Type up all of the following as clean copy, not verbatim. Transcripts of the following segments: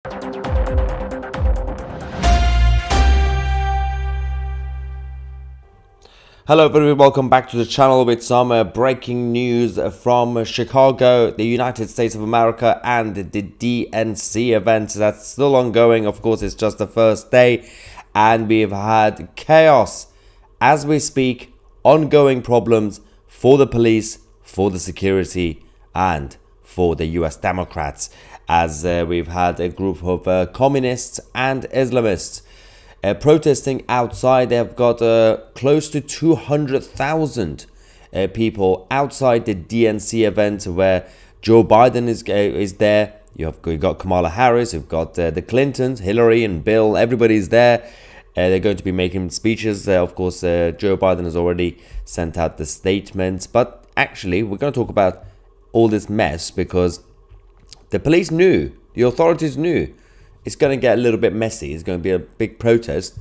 Hello everybody, welcome back to the channel with some breaking news from Chicago, the United States of America, and the DNC event that's still ongoing. Of course, it's just the first day and we've had chaos as we speak, ongoing problems for the police, for the security, and for the US Democrats, as we've had a group of communists and Islamists protesting outside. They've got close to 200,000 people outside the DNC event where Joe Biden is there. You've got Kamala Harris, you've got the Clintons, Hillary and Bill, everybody's there. They're going to be making speeches. Of course, Joe Biden has already sent out the statement. But actually, we're going to talk about all this mess because the police knew, the authorities knew, it's going to get a little bit messy. It's going to be a big protest.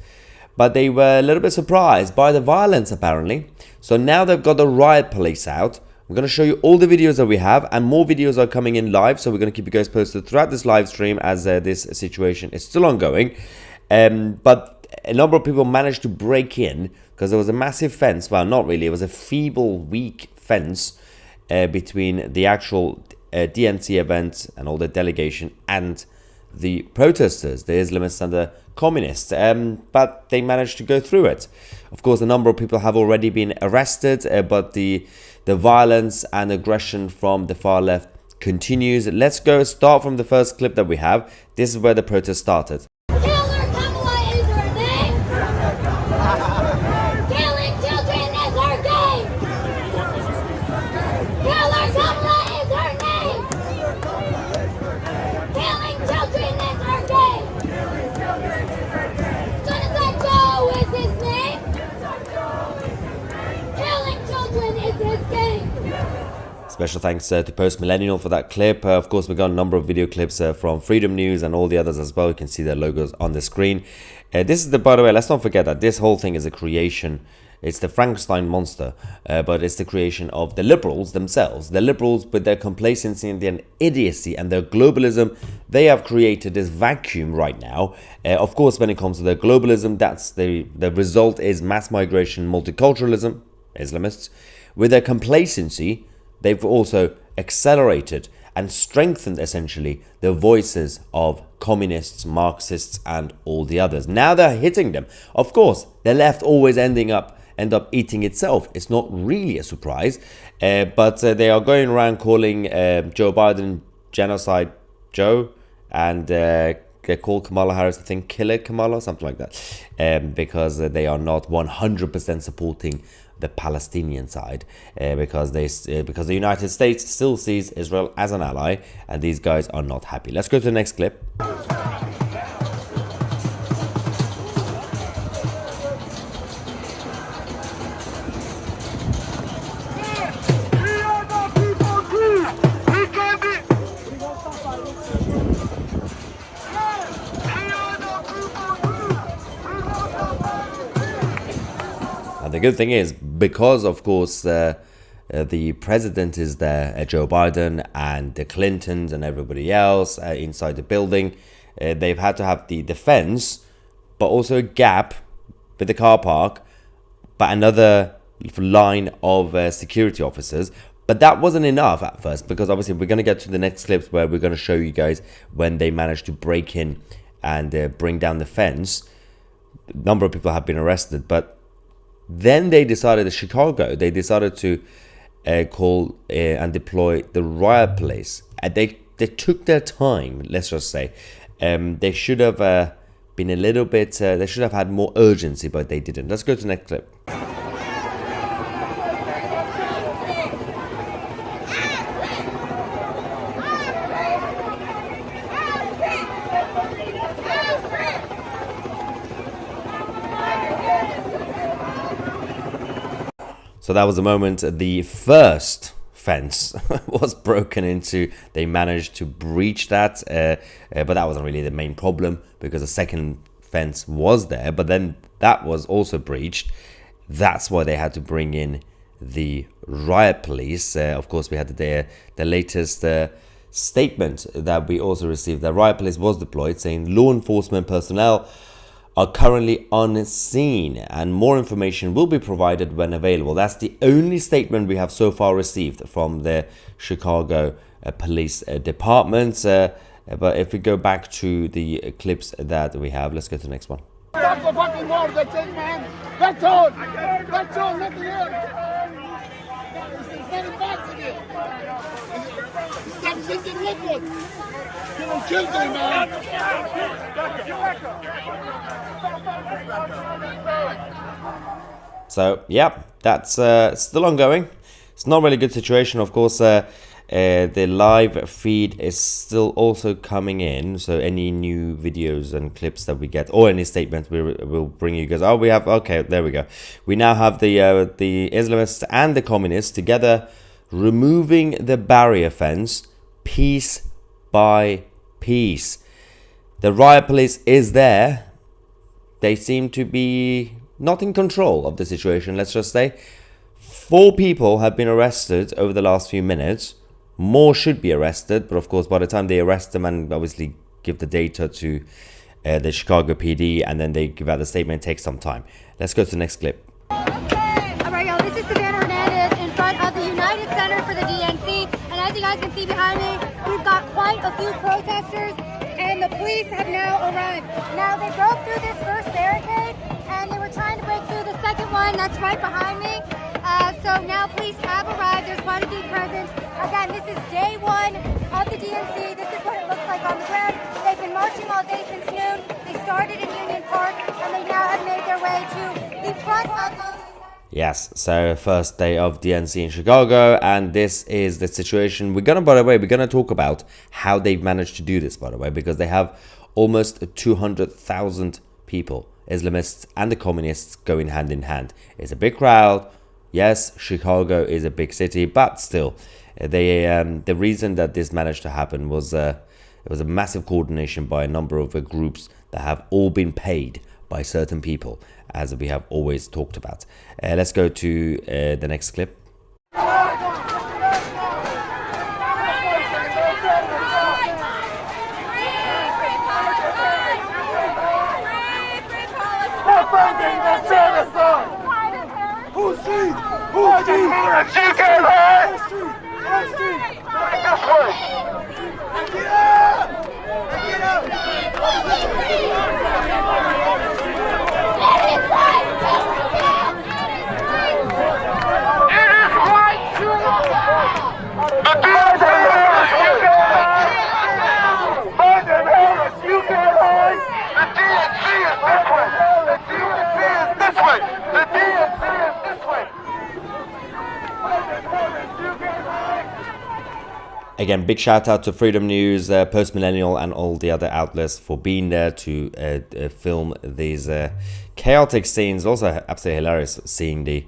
But they were a little bit surprised by the violence, apparently. So now they've got the riot police out. I'm going to show you all the videos that we have, and more videos are coming in live. So we're going to keep you guys posted throughout this live stream as this situation is still ongoing. But a number of people managed to break in because there was a massive fence. Well, not really. It was a feeble, weak fence between the actual DNC event and all the delegation and the protesters, the Islamists and the communists, but they managed to go through it. Of course, a number of people have already been arrested, but the violence and aggression from the far left continues. Let's go start from the first clip that we have. This is where the protest started. Kamala is her name. Killing children is her game. Kamala is her name. Killing children is her game. Genocide Joe is his name. Killing children is his game. Special thanks to Post Millennial for that clip. Of course, we got a number of video clips from Freedom News and all the others as well. You can see their logos on the screen. This is by the way, let's not forget that this whole thing is a creation. It's the Frankenstein monster, but it's the creation of the liberals themselves. The liberals, with their complacency and their idiocy and their globalism, they have created this vacuum right now. Of course, when it comes to their globalism, that's the result is mass migration, multiculturalism, Islamists. With their complacency, they've also accelerated and strengthened essentially the voices of communists, Marxists, and all the others. Now they're hitting them. Of course, the left always end up eating itself. It's not really a surprise, but they are going around calling Joe Biden Genocide Joe, and they call Kamala Harris, I think, Killer Kamala, something like that, because they are not 100% supporting the Palestinian side, because the United States still sees Israel as an ally, and these guys are not happy. Let's go to the next clip. And the good thing is, because of course the president is there, Joe Biden, and the Clintons and everybody else inside the building, they've had to have the fence, but also a gap with the car park, but another line of security officers. But that wasn't enough at first, because obviously we're going to get to the next clips where we're going to show you guys when they managed to break in and bring down the fence. A number of people have been arrested, but then they decided, in Chicago, they decided to call and deploy the riot police. They took their time, let's just say. They should have been a little bit, they should have had more urgency, but they didn't. Let's go to the next clip. So that was the moment the first fence was broken into. They managed to breach that, but that wasn't really the main problem, because the second fence was there, but then that was also breached. That's why they had to bring in the riot police. Of course, we had the latest statement that we also received that riot police was deployed, saying law enforcement personnel are currently on scene and more information will be provided when available. That's the only statement we have so far received from the Chicago Police Department. But if we go back to the clips that we have, let's go to the next one. Stop the fucking war, that's it, man. That's all. That's all, nothing else. It's not impossible. Stop drinking liquid. You will kill them, man. So, yeah, that's still ongoing. It's not really a good situation. Of course, the live feed is still also coming in. So any new videos and clips that we get or any statements, we will bring you guys. Oh, we have, okay, there we go. We now have the Islamists and the communists together removing the barrier fence piece by piece. The riot police is there. They seem to be not in control of the situation, let's just say. 4 people have been arrested over the last few minutes. More should be arrested, but of course, by the time they arrest them and obviously give the data to the Chicago PD and then they give out the statement, it takes some time. Let's go to the next clip. All right, y'all, this is Savannah Hernandez in front of the United Center for the DNC. And as you guys can see behind me, we've got quite a few protesters and the police have now arrived. Now, they broke through this first barricade and they were trying to break through the second one that's right behind me. So now police have arrived. There's quite a deep presence. Again, this is day 1 of the DNC. This is what it looks like on the ground. They've been marching all day since noon. They started in Union Park and they now have made their way to the front of the... Yes, so first day of DNC in Chicago, and this is the situation. We're gonna talk about how they've managed to do this, by the way, because they have almost 200,000 people, Islamists and the communists, going hand in hand. It's a big crowd. Yes, Chicago is a big city, but still, the reason that this managed to happen was it was a massive coordination by a number of groups that have all been paid by certain people, as we have always talked about. Let's go to the next clip. Who's she? Who's she? She can't hide! Who's she? This way! Get up! Get up! It is right to the Biden Harris, you can't hide! The DNC is this way! The DNC is this way! The DNC is this way! Biden Harris, you can't hide! Again, big shout out to Freedom News, Post Millennial, and all the other outlets for being there to film these chaotic scenes. Also, absolutely hilarious seeing the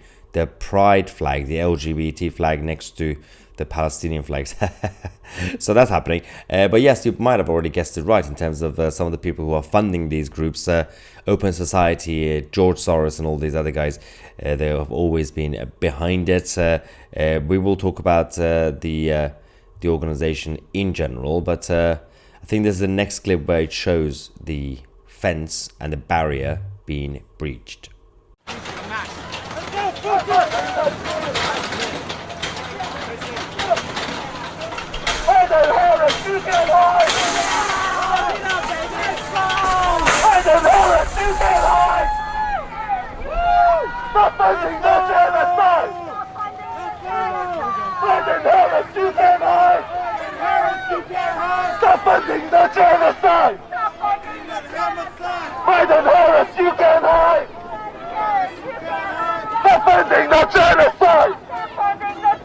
pride flag, the LGBT flag, next to the Palestinian flags. So that's happening. But yes, you might have already guessed it right in terms of some of the people who are funding these groups. Open Society, George Soros, and all these other guys. They have always been behind it. We will talk about the organization in general, but I think this is the next clip where it shows the fence and the barrier being breached. Stop funding the genocide! Biden Harris, you can't hide! Stop funding the genocide! Biden Harris, you can't hide! Stop funding the genocide!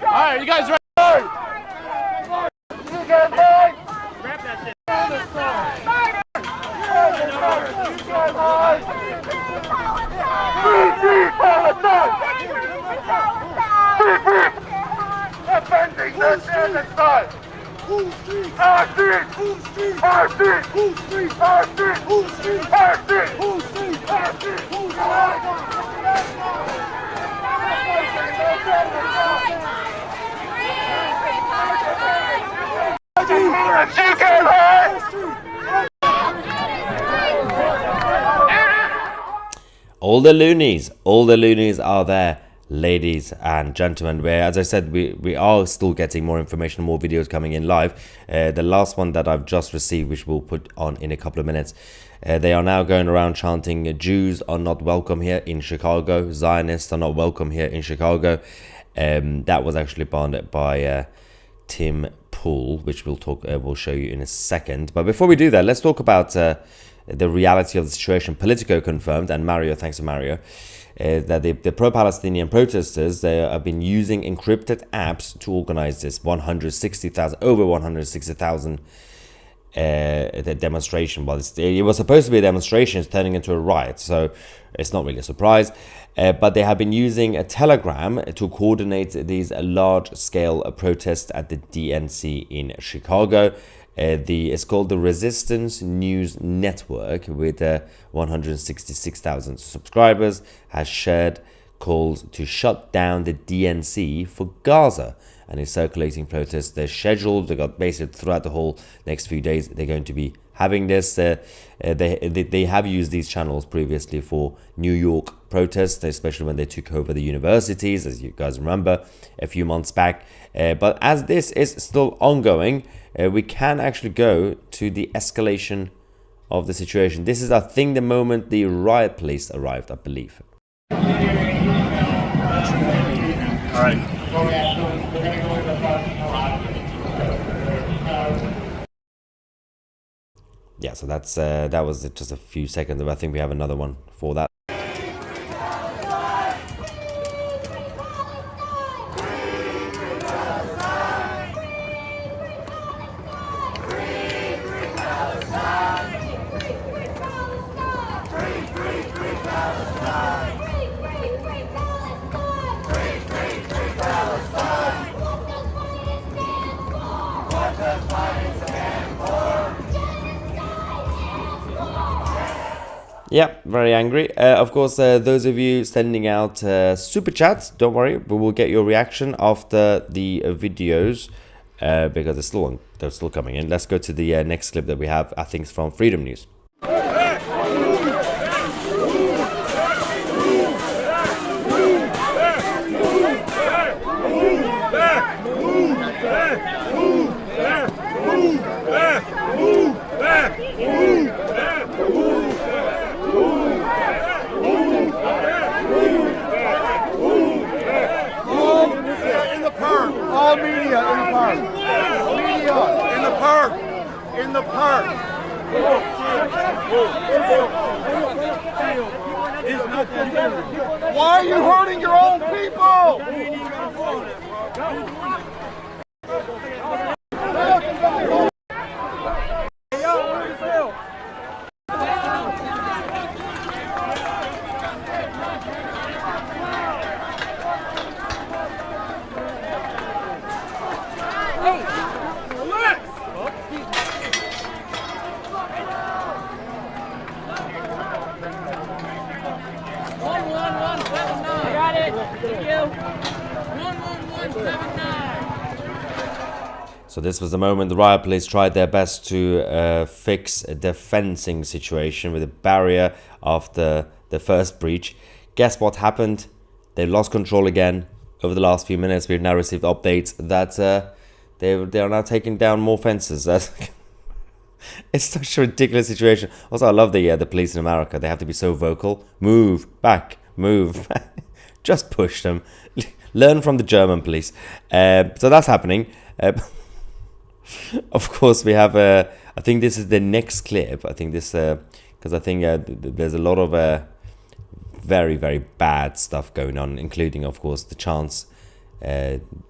Alright, you guys ready? You can't hide! Grab that shit. Biden Harris, you can't hide! Free Palestine! Free! Defending the genocide! Our street! Our street! Our street! Our street! Our street! terrorists, you can't hide. All the loonies are there, ladies and gentlemen. Where, as I said, we are still getting more information, more videos coming in live. The last one that I've just received, which we'll put on in a couple of minutes, they are now going around chanting, Jews are not welcome here in Chicago, Zionists are not welcome here in Chicago. That was actually banned by Tim Pool, which we'll show you in a second. But before we do that, let's talk about the reality of the situation. Politico confirmed, and Mario, thanks to Mario, that the pro-Palestinian protesters, they have been using encrypted apps to organize this over 160,000 the demonstration. Well, it was supposed to be a demonstration, it's turning into a riot, so it's not really a surprise. But they have been using a Telegram to coordinate these large-scale protests at the DNC in Chicago. It's called the Resistance News Network, with 166,000 subscribers, has shared calls to shut down the DNC for Gaza, and is circulating protests. They're scheduled. They got basically throughout the whole next few days. They're going to be having this. They have used these channels previously for New York protests, especially when they took over the universities, as you guys remember, a few months back. But as this is still ongoing, we can actually go to the escalation of the situation. This is, I think, the moment the riot police arrived, I believe. All right. Yeah, so that was just a few seconds. I think we have another one for that. Yeah, very angry. Of course, those of you sending out super chats, don't worry, we will get your reaction after the videos because they're still coming in. Let's go to the next clip that we have. I think it's from Freedom News. All media in the park. Media in the park. In the park. Why are you hurting your own people? So this was the moment the riot police tried their best to fix the fencing situation with a barrier after the first breach. Guess what happened? They lost control again. Over the last few minutes, we've now received updates that they are now taking down more fences. It's such a ridiculous situation. Also, I love the police in America. They have to be so vocal. Move back, move. Just push them. Learn from the German police. So that's happening. Of course, we have. I think this is the next clip. I think this because I think there's a lot of very, very bad stuff going on, including, of course, the chants.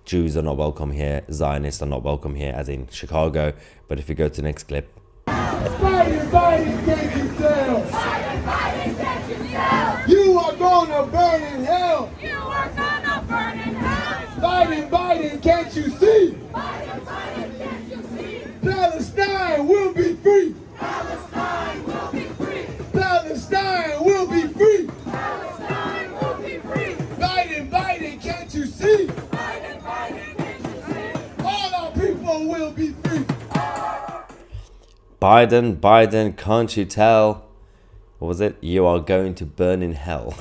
Jews are not welcome here. Zionists are not welcome here, as in Chicago. But if you go to the next clip. Biden, Biden, get yourself. Biden, Biden, get yourself. You are gonna burn in hell. You are gonna burn in hell. Biden, Biden, can't you see? Biden, Biden, can't you see? Palestine will be free. Palestine will be free. Palestine will be free. Palestine will be free. Biden, Biden, can't you see? Biden, Biden, can't you see? All our people will be free. Biden, can't you tell? What was it? You are going to burn in hell.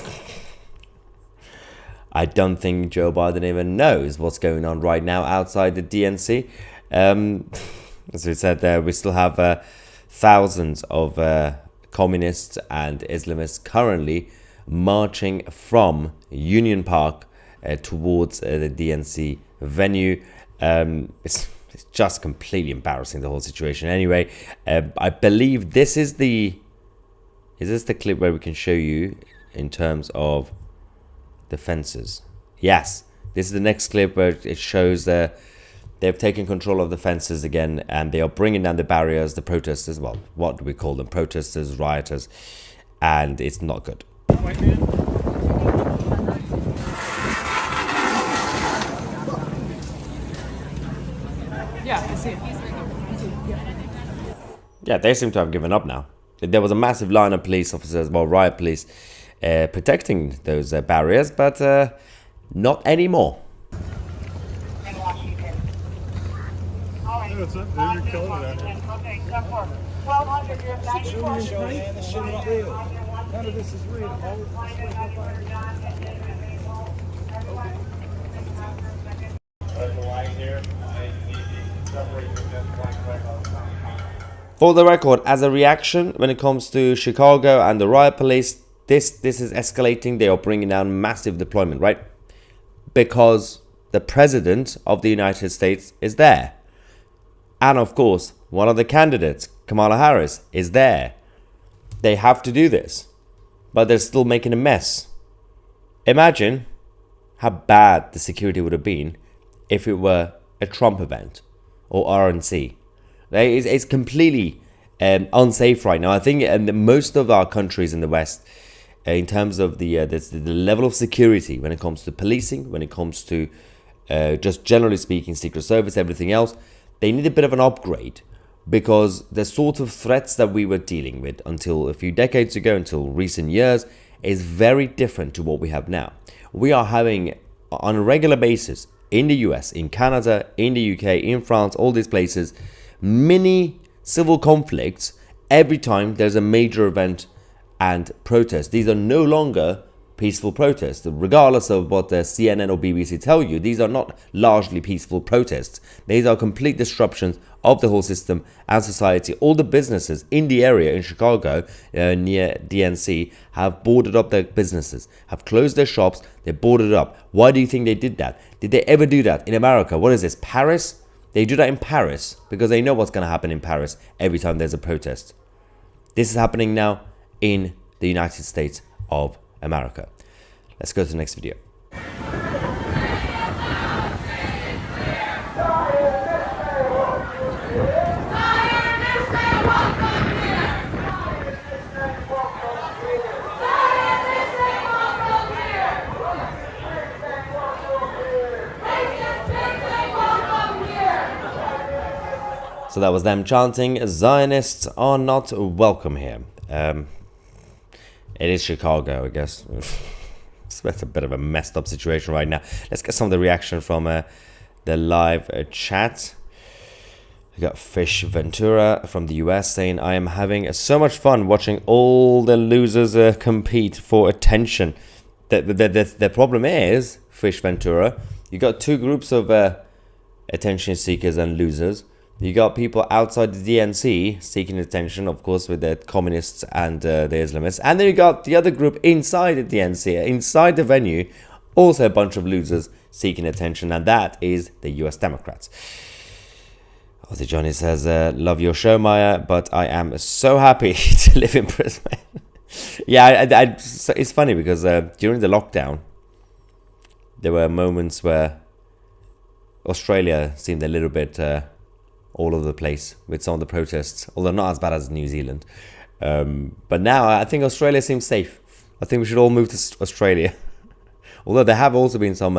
I don't think Joe Biden even knows what's going on right now outside the DNC. As we said there, we still have thousands of communists and Islamists currently marching from Union Park towards the DNC venue. It's just completely embarrassing, the whole situation. Anyway, I believe this is the... Is this the clip where we can show you in terms of the fences? Yes, this is the next clip where it shows they've taken control of the fences again, and they are bringing down the barriers, the protesters. Well, what do we call them? Protesters, rioters, and it's not good. Yeah, I see it. Yeah, they seem to have given up now. There was a massive line of police officers, well, riot police, protecting those barriers, but not anymore. What's up, dude? You're killing it out here. Okay, 1200, you're at 94. Man, this shit ain't real. None of this is real. For the record, as a reaction when it comes to Chicago and the riot police, this is escalating. They are bringing down massive deployment, right? Because the president of the United States is there. And of course, one of the candidates, Kamala Harris, is there. They have to do this, but they're still making a mess. Imagine how bad the security would have been if it were a Trump event or RNC. It's completely unsafe right now. I think most of our countries in the West, in terms of the level of security when it comes to policing, when it comes to just generally speaking, Secret Service, everything else, they need a bit of an upgrade, because the sort of threats that we were dealing with until a few decades ago, until recent years, is very different to what we have now. We are having, on a regular basis, in the US, in Canada, in the UK, in France, all these places, mini civil conflicts every time there's a major event and protest. These are no longer peaceful protests. Regardless of what the CNN or BBC tell you, these are not largely peaceful protests. These are complete disruptions of the whole system and society. All the businesses in the area in Chicago near DNC have boarded up their businesses, have closed their shops, they boarded up. Why do you think they did that? Did they ever do that in America? What is this, Paris? They do that in Paris because they know what's going to happen in Paris every time there's a protest. This is happening now in the United States of America. Let's go to the next video. So that was them chanting, Zionists are not welcome here. It is Chicago, I guess. It's a bit of a messed up situation right now. Let's get some of the reaction from the live chat. We got Fish Ventura from the US saying, I am having so much fun watching all the losers compete for attention. The problem is, Fish Ventura, you got two groups of attention seekers and losers. You got people outside the DNC seeking attention, of course, with the communists and the Islamists. And then you got the other group inside the DNC, inside the venue, also a bunch of losers seeking attention, and that is the US Democrats. Ozzy Johnny says, love your show, Maya, but I am so happy to live in Brisbane. Yeah, it's funny because during the lockdown, there were moments where Australia seemed a little bit all over the place with some of the protests, although not as bad as New Zealand. But now I think Australia seems safe. I think we should all move to Australia. Although there have also been some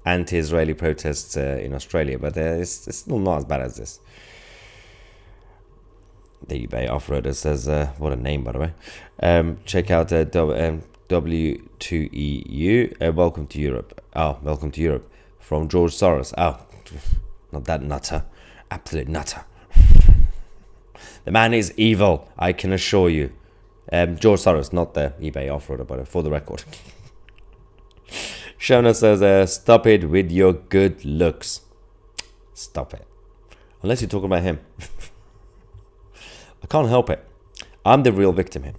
anti-Israeli protests in Australia, but it's still not as bad as this. The eBay Offroader says, what a name, by the way. Check out W2EU. Welcome to Europe. Oh, welcome to Europe. From George Soros. Oh, not that nutter. Absolute nutter. The man is evil, I can assure you. George Soros, not the eBay off-roader, but for the record. Shona says, stop it with your good looks. Stop it. Unless you're talking about him. I can't help it. I'm the real victim here.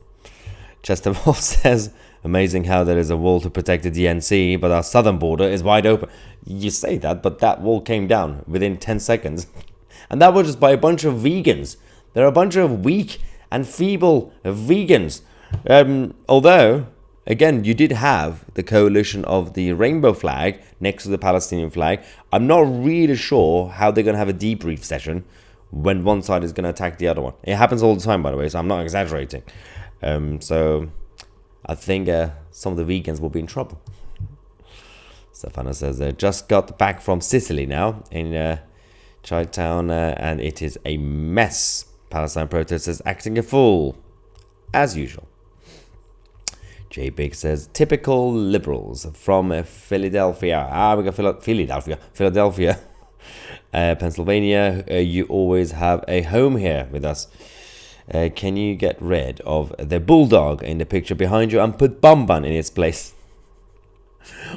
Chester Wolf says, amazing how there is a wall to protect the DNC, but our southern border is wide open. You say that, but that wall came down within 10 seconds. And that was just by a bunch of vegans. There are a bunch of weak and feeble vegans. Although, again, you did have the coalition of the rainbow flag next to the Palestinian flag. I'm not really sure how they're going to have a debrief session when one side is going to attack the other one. It happens all the time, by the way, so I'm not exaggerating. So I think some of the vegans will be in trouble. Stefano says, just got back from Sicily now in Chi-town, and it is a mess. Palestine protesters acting a fool, as usual. J Big says, typical liberals from Philadelphia. We got Philadelphia. Pennsylvania, you always have a home here with us. Can you get rid of the bulldog in the picture behind you and put Bumban in its place?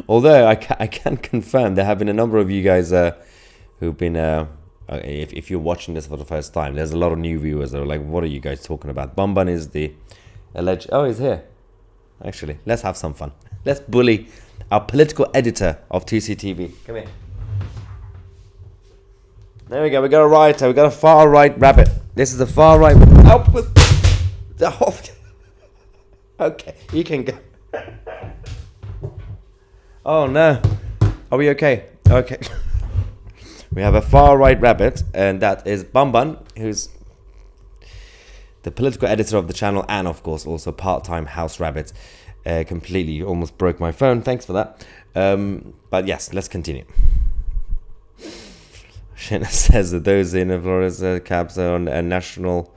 Although I can confirm there have been a number of you guys who've been, if you're watching this for the first time, there's a lot of new viewers that are like, what are you guys talking about? Bumban is the alleged, oh, he's here. Actually, let's have some fun. Let's bully our political editor of TCTV. Come here. There we go. We got a right. We got a far right rabbit. This is the far right. Up with the whole. Okay, you can go. Oh no. Are we okay? Okay. We have a far right rabbit, and that is Bumban, who's the political editor of the channel, and of course also part-time house rabbit. Completely almost broke my phone. Thanks for that. But yes, let's continue. Shanna says that those in Florida's cabs are on a National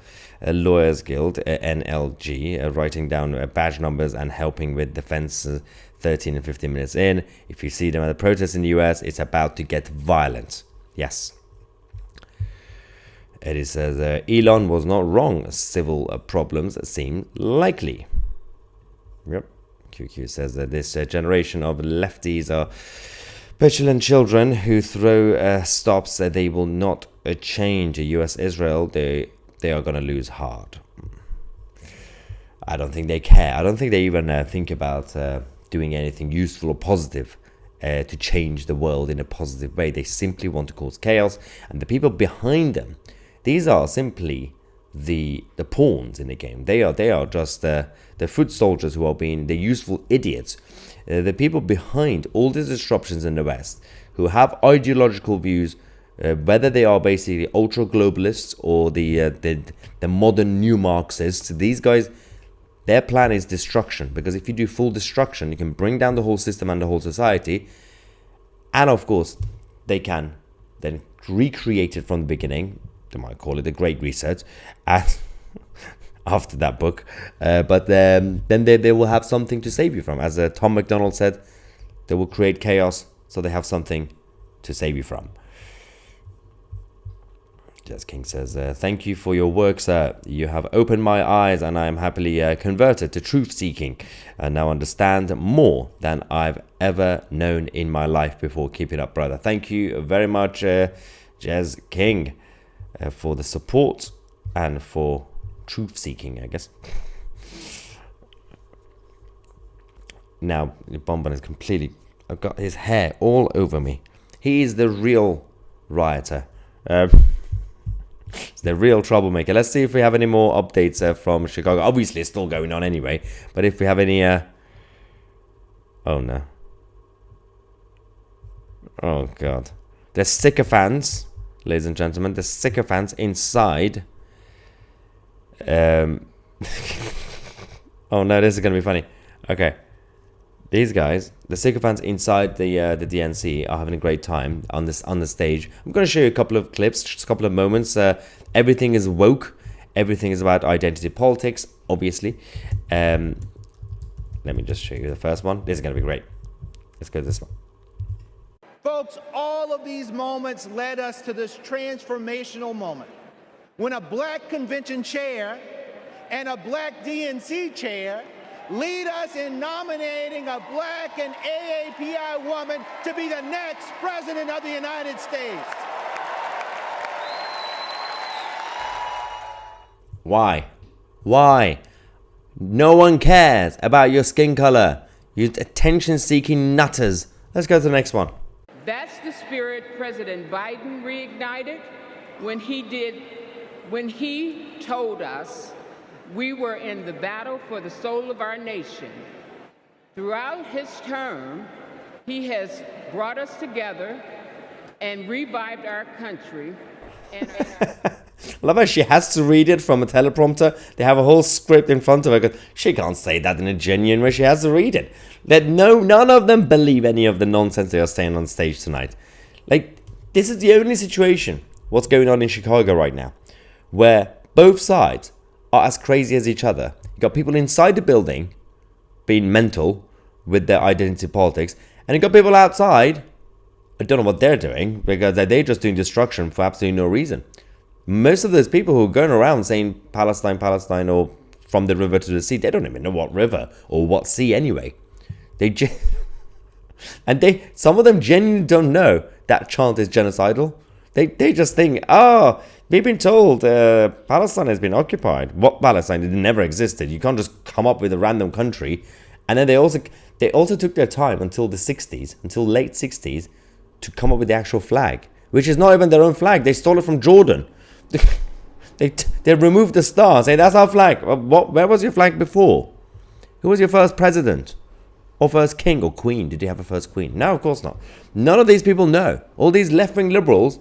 Lawyers Guild, NLG, writing down badge numbers and helping with defense 13 and 15 minutes in. If you see them at the protests in the US, it's about to get violent. Yes. Eddie says, Elon was not wrong. Civil problems seem likely. Yep. QQ says that this generation of lefties are petulant children who throw stops. They will not change US-Israel. They are going to lose hard. I don't think they care. I don't think they even think about doing anything useful or positive to change the world in a positive way. They simply want to cause chaos. And the people behind them, these are simply the pawns in the game. They are just the foot soldiers who are being the useful idiots. The people behind all these disruptions in the West, who have ideological views, whether they are basically ultra globalists or the modern new Marxists, these guys, their plan is destruction. Because if you do full destruction, you can bring down the whole system and the whole society. And of course, they can then recreate it from the beginning. They might call it the Great Reset, and after that book, but then they will have something to save you from. As Tom McDonald said, they will create chaos, so they have something to save you from. Jazz King says, thank you for your work, sir. You have opened my eyes, and I am happily converted to truth-seeking, and now understand more than I've ever known in my life before. Keep it up, brother. Thank you very much, Jazz King, for the support and for truth-seeking, I guess. Now, Bomban is completely... I've got his hair all over me. He is the real rioter. The real troublemaker. Let's see if we have any more updates from Chicago. Obviously, it's still going on anyway. But if we have any... Oh, no. Oh, God. The sycophants, ladies and gentlemen. The sycophants inside... Oh, no, this is going to be funny. Okay. These guys, the sycophants inside the DNC, are having a great time on the stage. I'm going to show you a couple of clips, just a couple of moments. Everything is woke. Everything is about identity politics, obviously. Let me just show you the first one. This is going to be great. Let's go to this one. Folks, all of these moments led us to this transformational moment. when a black convention chair and a black DNC chair lead us in nominating a black and AAPI woman to be the next president of the United States. Why? Why? No one cares about your skin color. You attention-seeking nutters. Let's go to the next one. That's the spirit President Biden reignited when he told us we were in the battle for the soul of our nation. Throughout his term, he has brought us together and revived our country. And I love how she has to read it from a teleprompter. They have a whole script in front of her. Because she can't say that in a genuine way. She has to read it. None of them believe any of the nonsense they are saying on stage tonight. Like, this is the only situation, what's going on in Chicago right now, where both sides are as crazy as each other. You got people inside the building being mental with their identity politics, and you got people outside. I don't know what they're doing, because they're just doing destruction for absolutely no reason. Most of those people who are going around saying Palestine, Palestine, or from the river to the sea, they don't even know what river or what sea anyway. Some of them genuinely don't know that chant is genocidal. They just think, we've been told Palestine has been occupied. What Palestine? It never existed. You can't just come up with a random country. And then they also took their time until the 60s, until late 60s, to come up with the actual flag, which is not even their own flag. They stole it from Jordan. They removed the star, say that's our flag. Where was your flag before? Who was your first president? Or first king or queen? Did you have a first queen? No, of course not. None of these people know. All these left-wing liberals.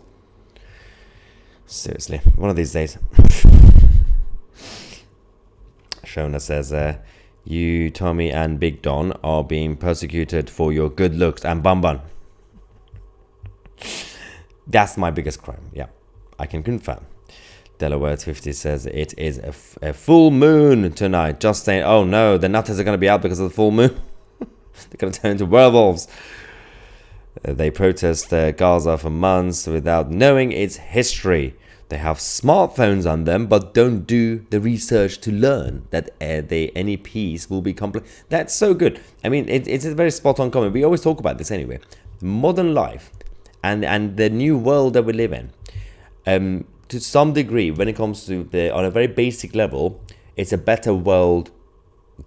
Seriously, one of these days. Shona says, you, Tommy, and Big Don are being persecuted for your good looks and bum bum. That's my biggest crime. Yeah, I can confirm. Delaware 50 says it is a full moon tonight. Just saying, oh no, the nutters are going to be out because of the full moon. They're going to turn into werewolves. They protest Gaza for months without knowing its history. They have smartphones on them, but don't do the research to learn that any peace will be complete. That's so good. I mean, it's a very spot-on comment. We always talk about this anyway. Modern life and the new world that we live in. To some degree, when it comes to on a very basic level, it's a better world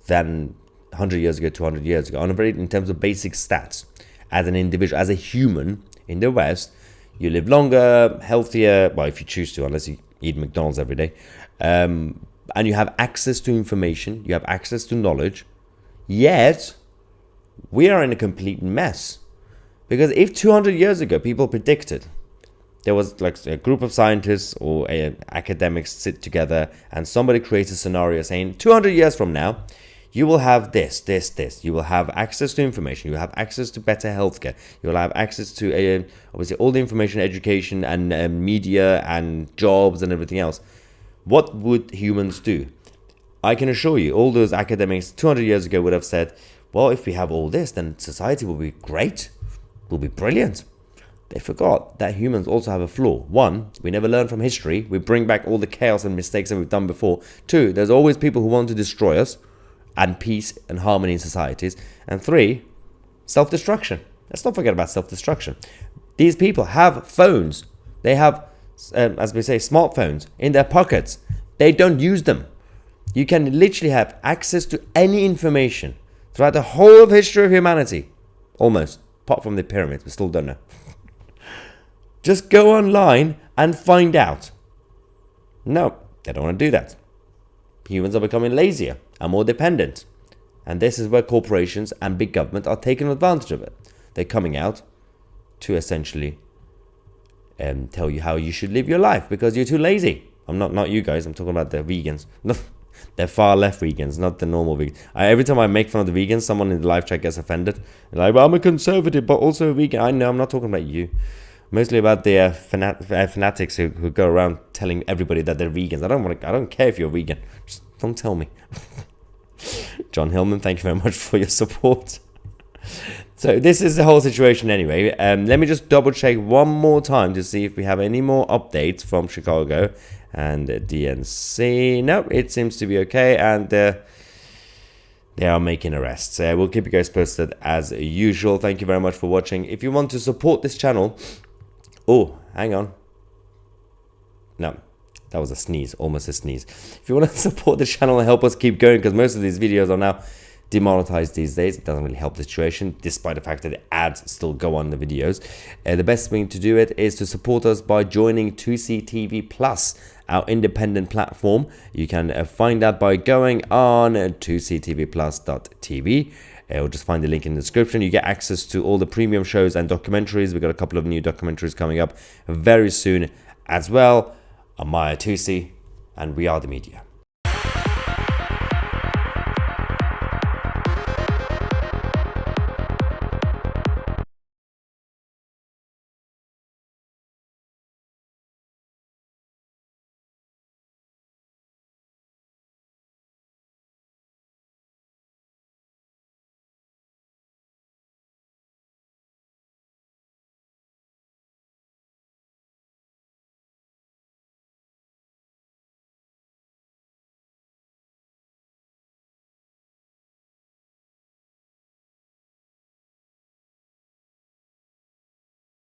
than 100 years ago, 200 years ago, in terms of basic stats. As an individual, as a human in the West, you live longer, healthier, well, if you choose to, unless you eat McDonald's every day, and you have access to information, you have access to knowledge, yet we are in a complete mess. Because if 200 years ago people predicted there was like a group of scientists or academics sit together and somebody creates a scenario saying 200 years from now, you will have this. You will have access to information. You will have access to better healthcare. You will have access to obviously all the information, education, and media and jobs and everything else. What would humans do? I can assure you, all those academics 200 years ago would have said, well, if we have all this, then society will be great, will be brilliant. They forgot that humans also have a flaw. One, we never learn from history. We bring back all the chaos and mistakes that we've done before. Two, there's always people who want to destroy us and peace and harmony in societies. And three, self-destruction. Let's not forget about self-destruction. These people have phones. They have, as we say, smartphones in their pockets. They don't use them. You can literally have access to any information throughout the whole of history of humanity. Almost. Apart from the pyramids, we still don't know. Just go online and find out. No, they don't want to do that. Humans are becoming lazier and more dependent. And this is where corporations and big government are taking advantage of it. They're coming out to essentially tell you how you should live your life because you're too lazy. I'm not you guys, I'm talking about the vegans. They're far left vegans, not the normal vegans. Every time I make fun of the vegans, someone in the live chat gets offended. They're like, well, I'm a conservative, but also a vegan. I know, I'm not talking about you. Mostly about the fanatics who go around telling everybody that they're vegans. I don't care if you're vegan. Just don't tell me. John Hillman, thank you very much for your support. So this is the whole situation anyway. Let me just double check one more time to see if we have any more updates from Chicago. And DNC, no, it seems to be okay, and they are making arrests. We'll keep you guys posted as usual. Thank you very much for watching. If you want to support this channel, oh, hang on. No, that was a sneeze, almost a sneeze. If you want to support the channel and help us keep going, because most of these videos are now demonetized these days, it doesn't really help the situation, despite the fact that the ads still go on the videos. The best way to do it is to support us by joining 2CTV Plus, our independent platform. You can find that by going on 2ctvplus.tv. Or just find the link in the description. You get access to all the premium shows and documentaries. We've got a couple of new documentaries coming up very soon as well. I'm Maya Tusi, and we are the media.